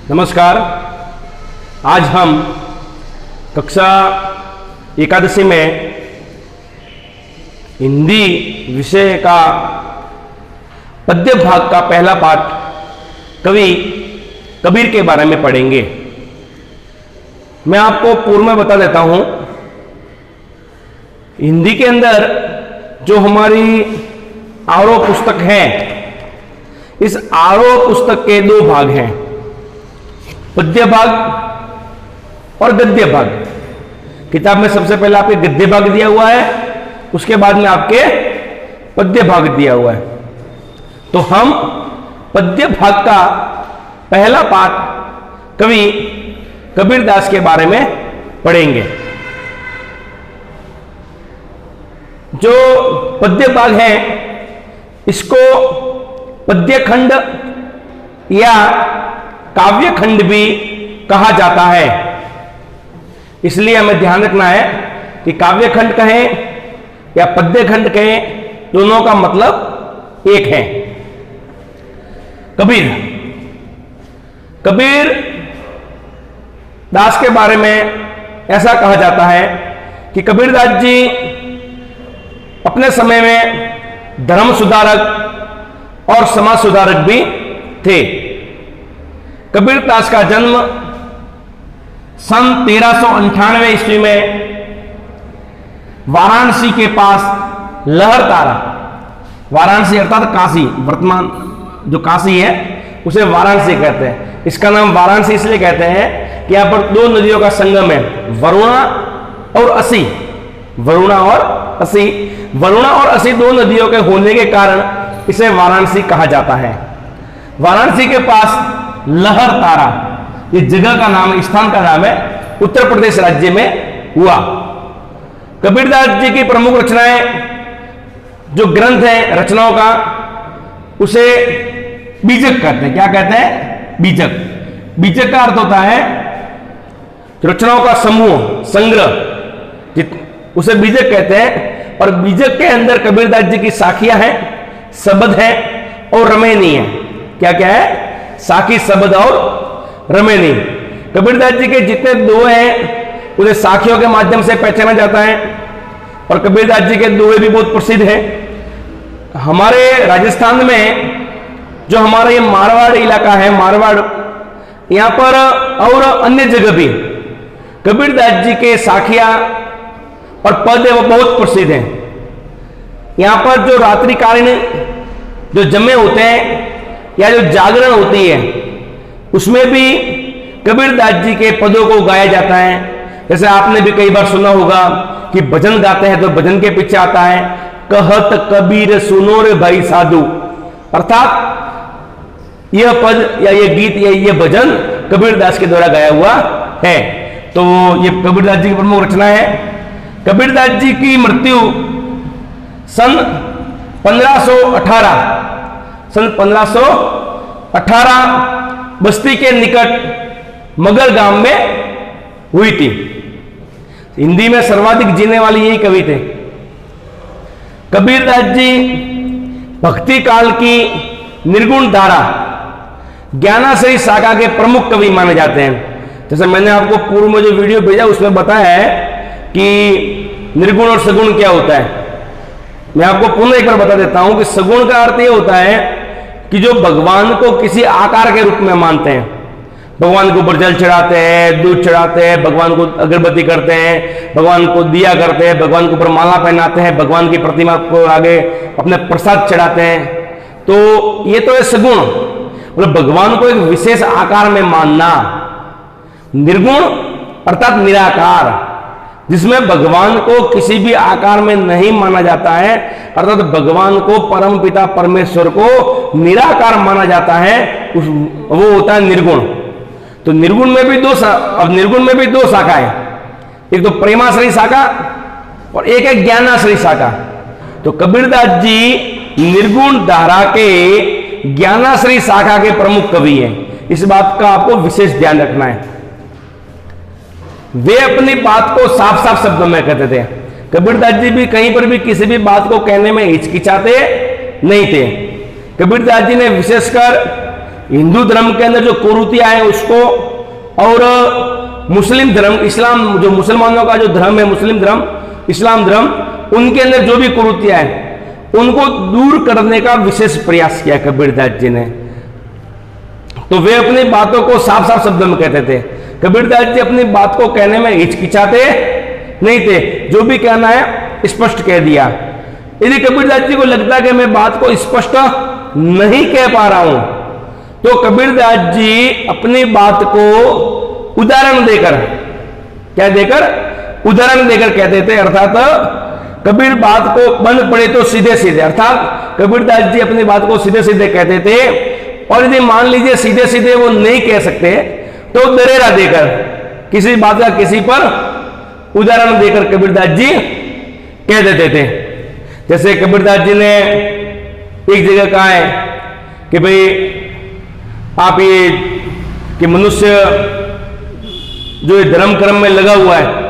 नमस्कार। आज हम कक्षा एकादशी में हिंदी विषय का पद्य भाग का पहला पाठ कवि कबीर के बारे में पढ़ेंगे। मैं आपको पूर्व में बता देता हूं, हिंदी के अंदर जो हमारी आरोह पुस्तक है, इस आरोह पुस्तक के दो भाग हैं, पद्य भाग और गद्य भाग। किताब में सबसे पहले आपके गद्य भाग दिया हुआ है, उसके बाद में आपके पद्य भाग दिया हुआ है। तो हम पद्य भाग का पहला पाठ कवि कबीरदास के बारे में पढ़ेंगे। जो पद्य भाग है, इसको पद्य खंड या काव्य खंड भी कहा जाता है। इसलिए हमें ध्यान रखना है कि काव्य खंड कहें या पद्य खंड कहें, दोनों का मतलब एक है। कबीर दास के बारे में ऐसा कहा जाता है कि कबीरदास जी अपने समय में धर्म सुधारक और समाज सुधारक भी थे। कबीरदास का जन्म सन 1398 ईस्वी में वाराणसी के पास लहरतारा, वाराणसी अर्थात काशी, वर्तमान जो काशी है उसे वाराणसी कहते हैं। इसका नाम वाराणसी इसलिए कहते हैं कि यहां पर दो नदियों का संगम है, वरुणा और असी। वरुणा और असी दो नदियों के होने के कारण इसे वाराणसी कहा जाता है। वाराणसी के पास लहरतारा, ये जगह का नाम, स्थान का नाम है, उत्तर प्रदेश राज्य में हुआ। कबीरदास जी की प्रमुख रचनाएं, जो ग्रंथ है रचनाओं का, उसे बीजक कहते हैं। क्या कहते हैं? बीजक। बीजक का अर्थ होता है रचनाओं का समूह, संग्रह, उसे बीजक कहते हैं। और बीजक के अंदर कबीरदास जी की साखियां हैं, शब्द है और रमेनी है। क्या क्या है? साखी, शब्द और रमेनी। कबीरदास जी के जितने दोहे हैं उन्हें साखियों के माध्यम से पहचाना जाता है। और कबीरदास जी के दोहे भी बहुत प्रसिद्ध हैं। हमारे राजस्थान में जो हमारा ये मारवाड़ इलाका है, मारवाड़, यहां पर और अन्य जगह भी कबीरदास जी के साखियां और पद है वो बहुत प्रसिद्ध हैं। यहां पर जो रात्रिकालीन जो जमे होते हैं या जो जागरण होती है, उसमें भी कबीरदास जी के पदों को गाया जाता है। जैसे आपने भी कई बार सुना होगा कि भजन गाते हैं तो भजन के पीछे आता है कहत कबीर सुनो रे भाई साधु, अर्थात यह पद या यह गीत या यह भजन कबीरदास के द्वारा गाया हुआ है। तो ये कबीरदास जी की प्रमुख रचना है। कबीरदास जी की मृत्यु सन 1518 बस्ती के निकट मगर गांव में हुई थी। हिंदी में सर्वाधिक जीने वाली यही कवि थे। कबीरदास जी भक्ति काल की निर्गुण धारा ज्ञानाश्रयी शाखा के प्रमुख कवि माने जाते हैं। जैसे मैंने आपको पूर्व में जो वीडियो भेजा उसमें बताया है कि निर्गुण और सगुण क्या होता है। मैं आपको पुनः एक बार बता देता हूं कि सगुण का अर्थ यह होता है कि जो भगवान को किसी आकार के रूप में मानते हैं, भगवान को ऊपर जल चढ़ाते हैं, दूध चढ़ाते हैं, भगवान को अगरबत्ती करते हैं, भगवान को दिया करते हैं, भगवान के ऊपर माला पहनाते हैं, भगवान की प्रतिमा को आगे अपने प्रसाद चढ़ाते हैं। तो ये तो है सगुण, मतलब भगवान को एक विशेष आकार में मानना। निर्गुण अर्थात निराकार, जिसमें भगवान को किसी भी आकार में नहीं माना जाता है, अर्थात भगवान को परम पिता परमेश्वर को निराकार माना जाता है, वो होता है निर्गुण। तो निर्गुण में भी दो शाखाएं, एक तो प्रेमाश्रयी शाखा और एक है ज्ञानाश्रयी शाखा। तो कबीरदास जी निर्गुण धारा के ज्ञानाश्रयी शाखा के प्रमुख कवि हैं। इस बात का आपको विशेष ध्यान रखना है। वे अपनी बात को साफ साफ शब्दों में कहते थे। कबीरदास जी भी कहीं पर भी किसी भी बात को कहने में हिचकिचाते नहीं थे। कबीरदास जी ने विशेषकर हिंदू धर्म के अंदर जो कुरीतियां हैं उसको, और मुस्लिम धर्म, इस्लाम, जो मुसलमानों का जो धर्म है, मुस्लिम धर्म, इस्लाम धर्म, उनके अंदर जो भी कुरीतियां हैं उनको दूर करने का विशेष प्रयास किया कबीरदास जी ने। तो वे अपनी बातों को साफ साफ शब्दों में कहते थे। कबीरदास जी अपनी बात को कहने में हिचकिचाते नहीं थे, जो भी कहना है स्पष्ट कह दिया। यदि कबीरदास जी को लगता कि मैं बात को स्पष्ट नहीं कह पा रहा हूं, तो कबीरदास जी अपनी बात को उदाहरण देकर, क्या देकर, उदाहरण देकर कहते थे। अर्थात कबीर बात को बंद पड़े तो सीधे सीधे, अर्थात कबीरदास जी अपनी बात को सीधे सीधे कहते थे। और यदि मान लीजिए सीधे सीधे वो नहीं कह सकते तो दरेरा देकर, किसी बात का किसी पर उदाहरण देकर कबीरदास जी कह देते थे। जैसे कबीरदास जी ने एक जगह कहा है कि भाई आप ये कि मनुष्य जो धर्म कर्म में लगा हुआ है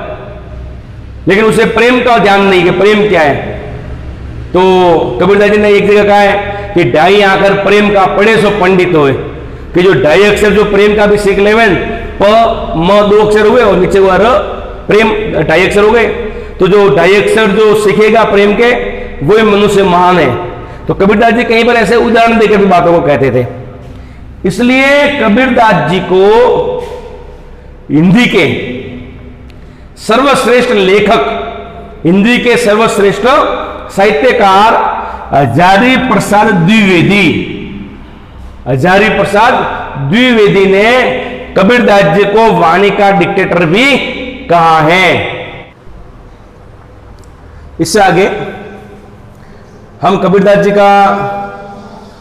लेकिन उसे प्रेम का ध्यान नहीं कि प्रेम क्या है। तो कबीरदास जी ने एक जगह कहा है कि ढाई आकर प्रेम का पढ़े सो पंडित होए, कि जो ढाई अक्षर जो प्रेम का भी सीख लेवन, प म 2 अक्षर हुए और नीचे हुआ र, प्रेम 2.5 अक्षर हो गए। तो जो 2.5 अक्षर जो सीखेगा प्रेम के, वो मनुष्य महान है। तो कबीरदास जी कहीं पर ऐसे उदाहरण देकर भी बातों को कहते थे। इसलिए कबीरदास जी को हिंदी के सर्वश्रेष्ठ लेखक, हिंदी के सर्वश्रेष्ठ साहित्यकार हजारी प्रसाद द्विवेदी, हजारी प्रसाद द्विवेदी ने कबीरदास जी को वाणी का डिक्टेटर भी कहा है। इससे आगे हम कबीरदास जी का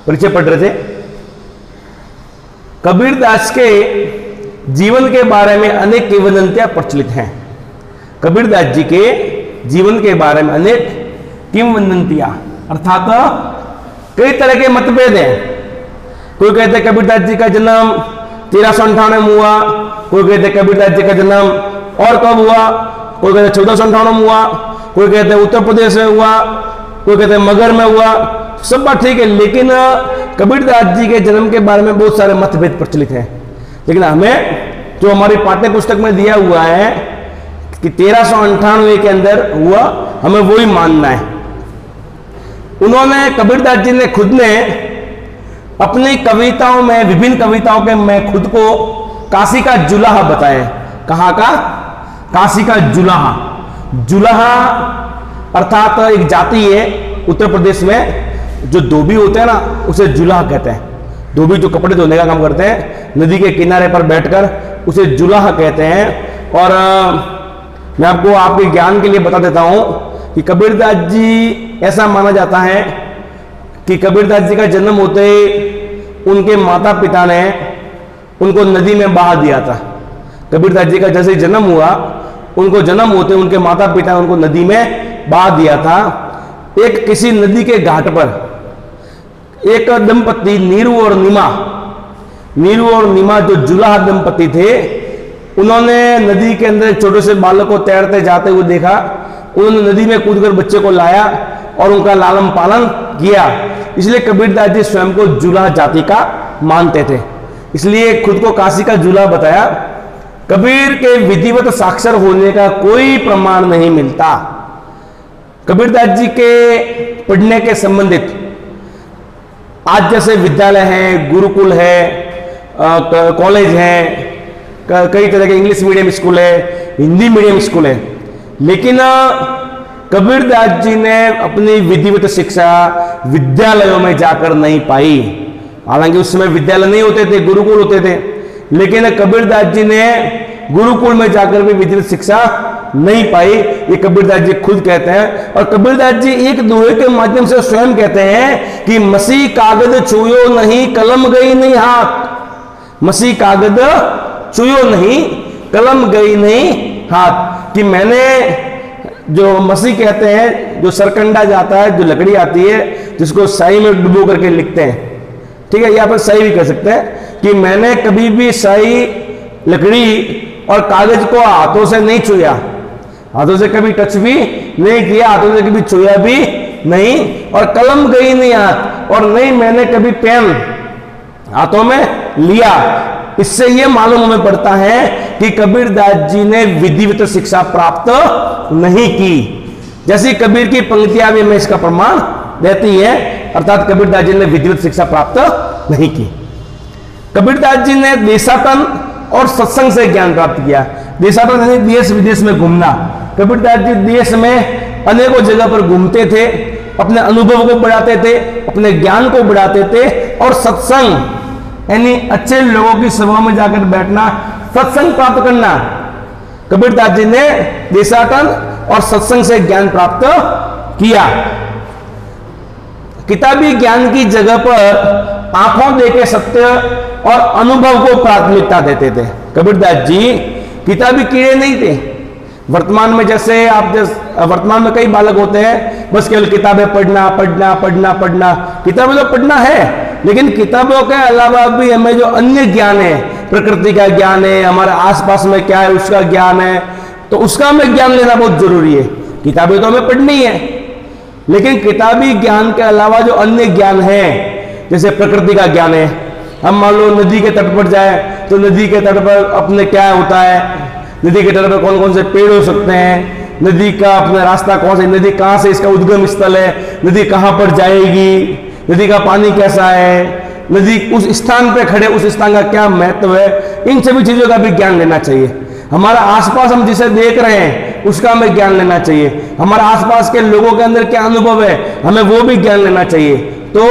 परिचय पढ़ रहे थे। कबीरदास के जीवन के बारे में अनेक किंवदंतियां प्रचलित हैं। कबीरदास जी के जीवन के बारे में अनेक किंवदंतियां, अर्थात कई तरह के मतभेद हैं। कोई कहते हैं कबीरदास जी का जन्म 1398 में हुआ, कोई कहते हैं कबीरदास जी का जन्म और कब हुआ, कोई कहते 1498 में हुआ, कोई कहते हैं उत्तर प्रदेश में हुआ, कोई कहते हैं मगध में हुआ। सब बात ठीक है, लेकिन कबीरदास जी के जन्म के बारे में बहुत सारे मतभेद प्रचलित हैं। लेकिन हमें जो हमारी पाठ्य पुस्तक में दिया हुआ है कि 1398 के अंदर हुआ, हमें वही मानना है। उन्होंने, कबीरदास जी ने खुद ने अपनी कविताओं में, विभिन्न कविताओं के में खुद को काशी का जुलाहा बताया। कहाँ का? काशी का जुलाहा। जुलाहा अर्थात एक जाति है उत्तर प्रदेश में, जो धोबी होते हैं ना, उसे जुलाहा कहते हैं। धोबी जो कपड़े धोने का काम करते हैं, नदी के किनारे पर बैठकर, उसे जुलाहा कहते हैं। और मैं आपको आपके ज्ञान के लिए बता देता हूं कि कबीरदास जी, ऐसा माना जाता है कि कबीरदास जी का जन्म होते ही उनके माता पिता ने उनको नदी में बहा दिया था। कबीरदास जी का जैसे जन्म हुआ, उनको जन्म होते उनके माता पिता ने उनको नदी में बहा दिया था। एक किसी नदी के घाट पर एक दंपति, नीरू और नीमा जो जुलाहा दंपति थे, उन्होंने नदी के अंदर छोटे से बालक को तैरते जाते हुए देखा। उन्होंने नदी में कूदकर बच्चे को लाया और उनका लालन पालन किया। इसलिए कबीरदास जी स्वयं को जुलाहा जाति का मानते थे, इसलिए खुद को काशी का जुलाहा बताया। कबीर के विधिवत साक्षर होने का कोई प्रमाण नहीं मिलता। कबीरदास जी के पढ़ने के संबंधित आज जैसे विद्यालय है, गुरुकुल है, कॉलेज है, कई तरह के इंग्लिश मीडियम स्कूल है, हिंदी मीडियम स्कूल है, लेकिन कबीरदास जी ने अपनी विधिवत शिक्षा विद्यालयों में जाकर नहीं पाई। हालांकि उस समय विद्यालय नहीं होते थे, गुरुकुल होते थे, लेकिन कबीरदास जी ने गुरुकुल में जाकर भी विधिवत शिक्षा नहीं पाई। ये कबीरदास जी खुद कहते हैं। और कबीरदास जी एक दोहे के माध्यम से स्वयं कहते हैं कि मसी कागज छुयो नहीं, कलम गई नहीं हाथ। मसी कागज छुयो नहीं, कलम गई नहीं हाथ। कि मैंने, जो मसी कहते हैं, जो सरकंडा जाता है, जो लकड़ी आती है, जिसको स्याही में डुबो करके लिखते हैं, ठीक है, या फिर स्याही भी कह सकते हैं, कि मैंने कभी भी स्याही, लकड़ी और कागज को हाथों से नहीं छुआ, हाथों से कभी टच भी नहीं किया, हाथों से कभी छुआ भी नहीं, और कलम गई नहीं हाथ, और नहीं मैंने कभी पेन हाथों में लिया। इससे यह मालूम हमें पड़ता है कि कबीरदास जी ने विधिवत शिक्षा प्राप्त नहीं की। जैसी कबीर की पंक्तियां भी हमें इसका प्रमाण देती है, अर्थात कबीरदास जी ने विधिवत शिक्षा प्राप्त नहीं की। कबीरदास जी ने देशाटन और सत्संग से ज्ञान प्राप्त किया। देशाटन यानी देश विदेश में घूमना। कबीरदास जी देश में अनेकों जगह पर घूमते थे, अपने अनुभव को बढ़ाते थे, अपने ज्ञान को बढ़ाते थे। और सत्संग यानी अच्छे लोगों की सभा में जाकर बैठना, सत्संग प्राप्त करना। कबीरदास जी ने देशाटन और सत्संग से ज्ञान प्राप्त किया। किताबी ज्ञान की जगह पर आंखों देखे सत्य और अनुभव को प्राथमिकता देते थे। कबीरदास जी किताबी कीड़े नहीं थे। वर्तमान में जैसे वर्तमान में कई बालक होते हैं, बस केवल किताबें पढ़ना पढ़ना पढ़ना पढ़ना। किताबें तो पढ़ना है, लेकिन किताबों के अलावा भी हमें जो अन्य ज्ञान है, प्रकृति का ज्ञान है, हमारे आसपास में क्या है उसका ज्ञान है, तो उसका हमें ज्ञान लेना बहुत जरूरी है। किताबें तो हमें पढ़नी है, लेकिन किताबी ज्ञान के अलावा जो अन्य ज्ञान है, जैसे प्रकृति का ज्ञान है। हम मान लो नदी के तट पर जाए तो नदी के तट पर अपने क्या होता है, नदी के तट पर कौन कौन से पेड़ हो सकते हैं, नदी का अपना रास्ता कौन सा, नदी कहाँ से इसका उद्गम स्थल है, नदी कहाँ पर जाएगी, नदी का पानी कैसा है, नदी उस स्थान पे खड़े उस स्थान का क्या महत्व है, इन सभी चीजों का भी ज्ञान लेना चाहिए। हमारा आसपास हम जिसे देख रहे हैं उसका हमें ज्ञान लेना चाहिए। हमारे आसपास के लोगों के अंदर क्या अनुभव है, हमें वो भी ज्ञान लेना चाहिए। तो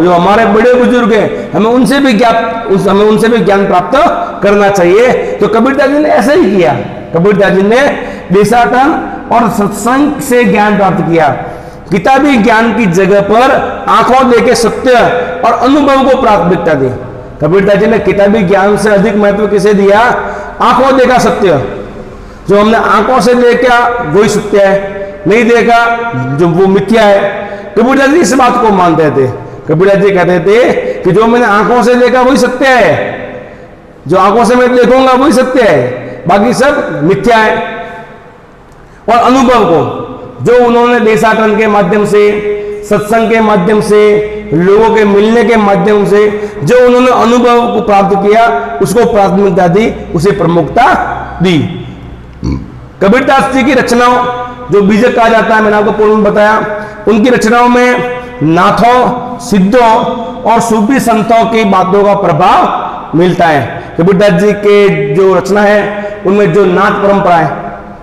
जो हमारे बड़े बुजुर्ग हैं, हमें उनसे भी ज्ञान प्राप्त करना चाहिए। तो कबीरदास जी ने ऐसे ही किया। कबीरदास जी ने देशाटन और सत्संग से ज्ञान प्राप्त किया। किताबी ज्ञान की जगह पर आंखों देखे सत्य और अनुभव को प्राथमिकता दी। कबीरदास जी ने किताबी ज्ञान से अधिक महत्व किसे दिया? आंखों देखा सत्य। जो हमने आंखों से देखा वही सत्य है, नहीं देखा जो वो मिथ्या है। कबीरदास जी इस बात को मानते थे। कबीरदास जी कहते थे कि जो मैंने आंखों से देखा वही सत्य है, जो आंखों से मैं देखूंगा वही सत्य है, बाकी सब मिथ्या है। और अनुभव को जो उन्होंने देशाटन के माध्यम से, सत्संग के माध्यम से, लोगों के मिलने के माध्यम से जो उन्होंने अनुभव को प्राप्त किया, उसको प्राथमिकता दी, उसे प्रमुखता दी। कबीरदास जी की रचनाओं जो बीजक कहा जाता है, मैंने आपको पूर्व में बताया, उनकी रचनाओं में नाथों, सिद्धों और सूफी संतों की बातों का प्रभाव मिलता है। कबीरदास जी के जो रचना है उनमें जो नाथ परंपरा है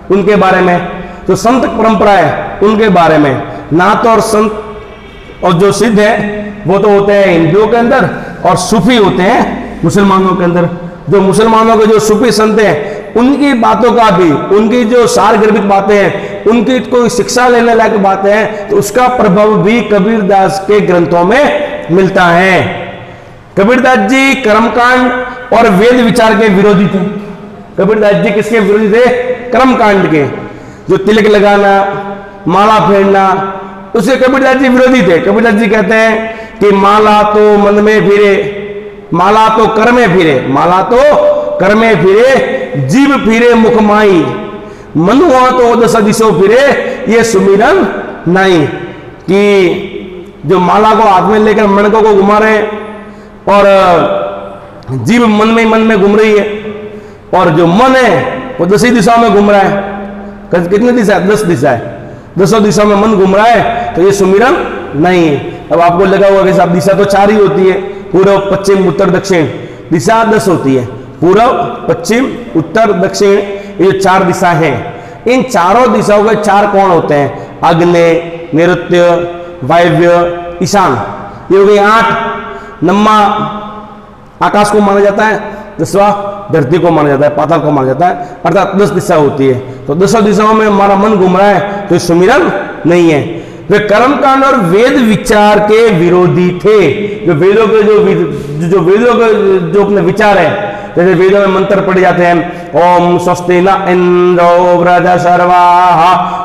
उनके बारे में, जो संत परंपरा है उनके बारे में, नाथ और संत और जो सिद्ध है वो तो होते हैं हिंदुओं के अंदर, और सूफी होते हैं मुसलमानों के अंदर। जो मुसलमानों के जो सूफी संत हैं उनकी बातों का भी, उनकी जो सारगर्भित बातें हैं, उनकी कोई शिक्षा लेने लायक बातें हैं, तो उसका प्रभाव भी कबीरदास के ग्रंथों में मिलता है। कबीरदास जी कर्मकांड और वेद विचार के विरोधी थे। कबीरदास जी किसके विरोधी थे? कर्मकांड के। जो तिलक लगाना, माला फेरना, उसके कबीरदास जी विरोधी थे। कबीरदास जी कहते हैं कि माला तो मन में फिरे, माला तो कर में फिरे, माला तो कर में फिरे, जीव फिरे मुख माई, मन हुआ तो दस दिशो फिरे, ये सुमिरन नहीं। कि जो माला को हाथ में लेकर मणकों को घुमा रहे हैं और जीव मन में घूम रही है, और जो मन है वो 10 दिशाओं में घूम रहा है। कितने दिशा है? 10 दिशा है। 10 दिशा में मन घूम रहा है, तो ये सुमिरन नहीं है। अब आपको लगा होगा कि साहब दिशा तो 4 ही होती है, पूर्व, पश्चिम, उत्तर, दक्षिण। दिशा 10 होती है, पूर्व, पश्चिम, उत्तर, दक्षिण, ये 4 दिशा हैं। इन चारों दिशाओं के 4 कोण होते हैं, आग्नेय, नैऋत्य, वायव्य, ईशान। ये हो गई 8। नम्मा आकाश को माना जाता है, 10वां धरती को माना जाता है, पाताल को माना जाता है, अर्थात 10 दिशा होती है। तो 10 दिशाओं में हमारा मन घूम रहा है, तो सुमिरन नहीं है। वे कर्मकांड और वेद विचार के विरोधी थे। जो वेदों के वेदों के जो अपने विचार है, जैसे वेदों में मंत्र पढ़े जाते हैं, ओम स्वस्ति न इंद्रो व्रज सर्वाः,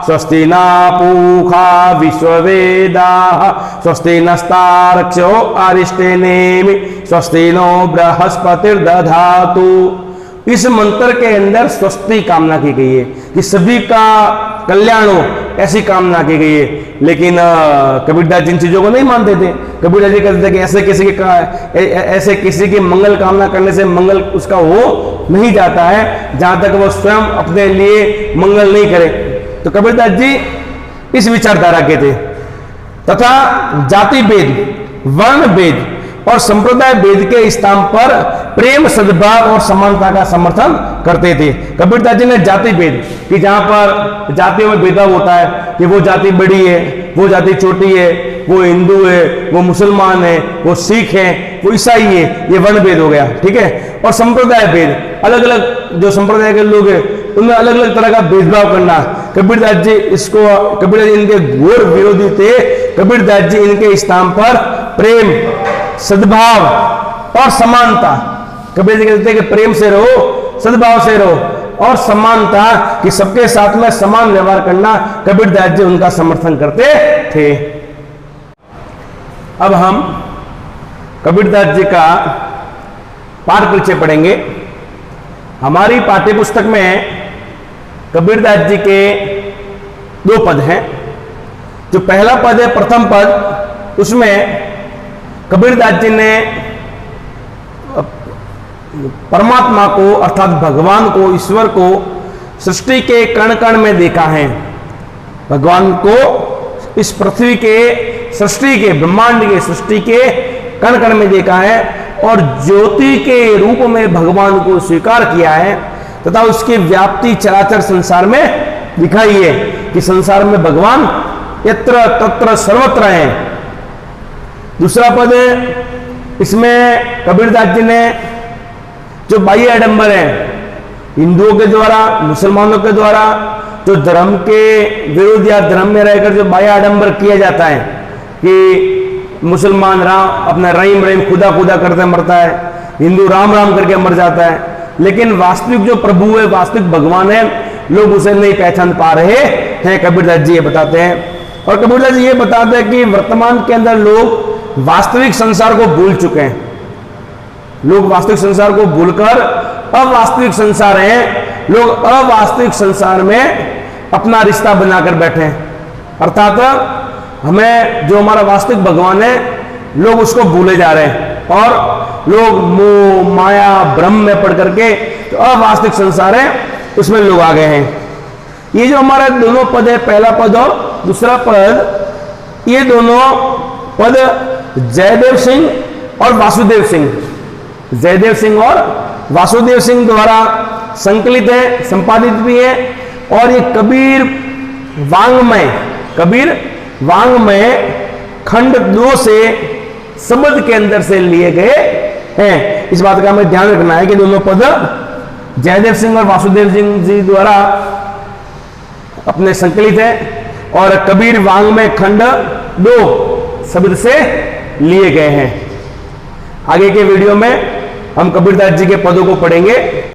स्वस्ति न पूषा विश्ववेदाः, स्वस्ति नस्तार्क्ष्यो अरिष्टेनेमि, स्वस्ति नो बृहस्पतिर्दधातु। इस मंत्र के अंदर स्वस्ति कामना की गई है कि सभी का कल्याण हो, ऐसी कामना की गई है। लेकिन कबीरदास जिन चीजों को नहीं मानते थे, कबीरदास जी कहते थे कि ऐसे किसी की मंगल कामना करने से मंगल उसका हो नहीं जाता है जहां तक वो स्वयं अपने लिए मंगल नहीं करे। तो कबीरदास जी इस विचारधारा के थे तथा जाति भेद, वर्ण भेद और संप्रदाय भेद के स्थान पर प्रेम, सद्भाव और समानता का समर्थन करते थे। कबीरदास जी ने जाति भेद कि जहां पर जातियों में भेदभाव होता है कि वो जाति बड़ी है, वो जाति छोटी है, वो हिंदू है, वो मुसलमान है, वो सिख है, वो ईसाई है, ये वर्ण भेद हो गया, ठीक है। और संप्रदाय भेद, अलग अलग जो संप्रदाय के लोग हैं उनमें अलग अलग तरह का भेदभाव करना, कबीरदास जी कबीरदास जी इनके घोर विरोधी थे। कबीरदास जी इनके स्थान पर प्रेम, सद्भाव और समानता, कबीर जी कहते हैं कि प्रेम से रहो, सद्भाव से रहो और समानता, कि सबके साथ में समान व्यवहार करना, कबीरदास जी उनका समर्थन करते थे। अब हम कबीरदास जी का पाठ परिचय पढ़ेंगे। हमारी पाठ्य पुस्तक में कबीरदास जी के 2 पद हैं। जो पहला पद है, प्रथम पद, उसमें कबीरदास जी ने परमात्मा को अर्थात भगवान को, ईश्वर को सृष्टि के कण कण में देखा है। भगवान को इस पृथ्वी के सृष्टि के, ब्रह्मांड के सृष्टि के कण कण में देखा है और ज्योति के रूप में भगवान को स्वीकार किया है तथा उसकी व्याप्ति चराचर संसार में दिखाई है कि संसार में भगवान यत्र तत्र सर्वत्र है। दूसरा पद है, इसमें कबीरदास जी ने जो बाह्य आडंबर है, हिंदुओं के द्वारा, मुसलमानों के द्वारा जो धर्म के विरोध या धर्म में रहकर जो बाह्य आडंबर किया जाता है कि मुसलमान राम अपना रहीम रहीम खुदा खुदा करते मरता है, हिंदू राम राम करके मर जाता है, लेकिन वास्तविक जो प्रभु है, वास्तविक भगवान है, लोग उसे नहीं पहचान पा रहे हैं। कबीरदास जी ये बताते हैं। और कबीरदास जी ये बताते हैं कि वर्तमान के अंदर लोग वास्तविक संसार को भूल चुके हैं। लोग वास्तविक संसार को भूलकर अवास्तविक संसार है, लोग अवास्तविक संसार में अपना रिश्ता बनाकर बैठे हैं। अर्थात हमें जो हमारा वास्तविक भगवान है, लोग उसको भूले जा रहे हैं और लोग मोह माया भ्रम में पड़ करके तो अवास्तविक संसार है उसमें लोग आ गए हैं। ये जो हमारा दोनों पद है, पहला पद और दूसरा पद, ये दोनों पद जयदेव सिंह और वासुदेव सिंह, जयदेव सिंह और वासुदेव सिंह द्वारा संकलित है, संपादित भी है। और ये कबीर वांग्मय खंड 2 से शब्द के अंदर से लिए गए हैं। इस बात का हमें ध्यान रखना है कि दोनों पद जयदेव सिंह और वासुदेव सिंह जी द्वारा अपने संकलित है और कबीर वांग्मय खंड 2 शब्द से लिए गए हैं। आगे के वीडियो में हम कबीरदास जी के पदों को पढ़ेंगे।